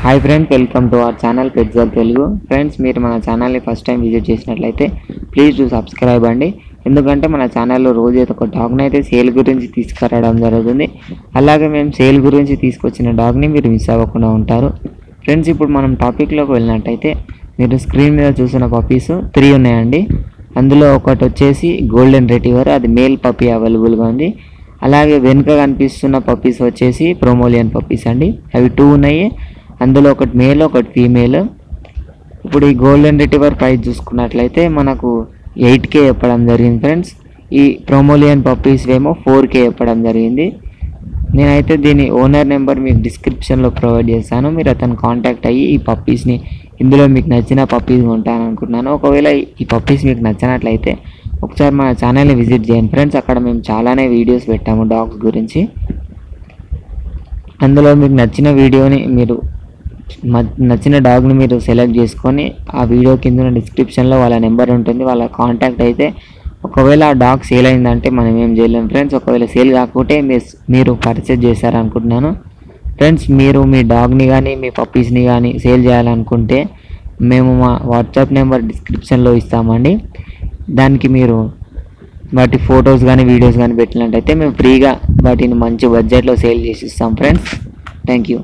Hi friends, welcome to our channel పెట్జాల్ Telugu. Friends, మీరు మన ఛానల్ని ఫస్ట్ టైం విజిట్ చేసినట్లయితే ప్లీజ్ డూ సబ్స్క్రైబ్ అండి. ఎందుకంటే మన ఛానల్లో రోజు అయితే ఒక డాగ్ని అయితే సేల్ గురించి తీసుకురావడం జరుగుతుంది. అలాగే మేము సేల్ గురించి తీసుకొచ్చిన డాగ్ని మీరు మిస్ అవ్వకుండా ఉంటారు. ఫ్రెండ్స్, ఇప్పుడు మనం టాపిక్లోకి వెళ్ళినట్టయితే మీరు స్క్రీన్ మీద చూసిన పప్పీస్ 3 ఉన్నాయండి. అందులో ఒకటి వచ్చేసి గోల్డెన్ రెట్రీవర్, అది మేల్ పప్పీ అవైలబుల్గా ఉంది. అలాగే వెనుక కనిపిస్తున్న పప్పీస్ వచ్చేసి ప్రోమోలియన్ పప్పీస్ అండి. అవి 2 ఉన్నాయి. అందులో ఒకటి మేల్, ఒకటి ఫీమేల్. ఇప్పుడు ఈ గోల్డెన్ రెట్రీవర్ ప్రైస్ చూసుకున్నట్లయితే మనకు 8K చెప్పడం జరిగింది ఫ్రెండ్స్. ఈ ప్రోమోలియన్ పప్పీస్ ఏమో 4K చెప్పడం జరిగింది. నేనైతే దీని ఓనర్ నెంబర్ మీకు డిస్క్రిప్షన్లో ప్రొవైడ్ చేస్తాను. మీరు అతను కాంటాక్ట్ అయ్యి ఈ పప్పీస్ని, ఇందులో మీకు నచ్చిన పప్పీస్ కొంటాను అనుకుంటున్నాను. ఒకవేళ ఈ పప్పీస్ మీకు నచ్చినట్లయితే ఒకసారి మన ఛానల్ని విజిట్ చేయండి ఫ్రెండ్స్. అక్కడ మేము చాలానే వీడియోస్ పెట్టాము డాగ్స్ గురించి. అందులో మీకు నచ్చిన వీడియోని నచ్చిన డాగ్ని మీరు సెలెక్ట్ చేసుకొని ఆ వీడియో కింద డిస్క్రిప్షన్లో వాళ్ళ నెంబర్ ఉంటుంది, వాళ్ళ కాంటాక్ట్ అయితే ఒకవేళ ఆ డాగ్ సేల్ అయిందంటే మనం ఏం చేయలేము ఫ్రెండ్స్. ఒకవేళ సేల్ కాకపోతే మీరు పర్చేజ్ చేశారనుకుంటున్నాను ఫ్రెండ్స్. మీరు మీ డాగ్ని కానీ మీ పప్పీస్ని కానీ సేల్ చేయాలనుకుంటే మేము మా వాట్సాప్ నెంబర్ డిస్క్రిప్షన్లో ఇస్తామండి. దానికి మీరు వాటి ఫొటోస్ కానీ వీడియోస్ కానీ పెట్టినట్టయితే మేము ఫ్రీగా వాటిని మంచి బడ్జెట్లో సేల్ చేసి ఇస్తాం ఫ్రెండ్స్. Thank you.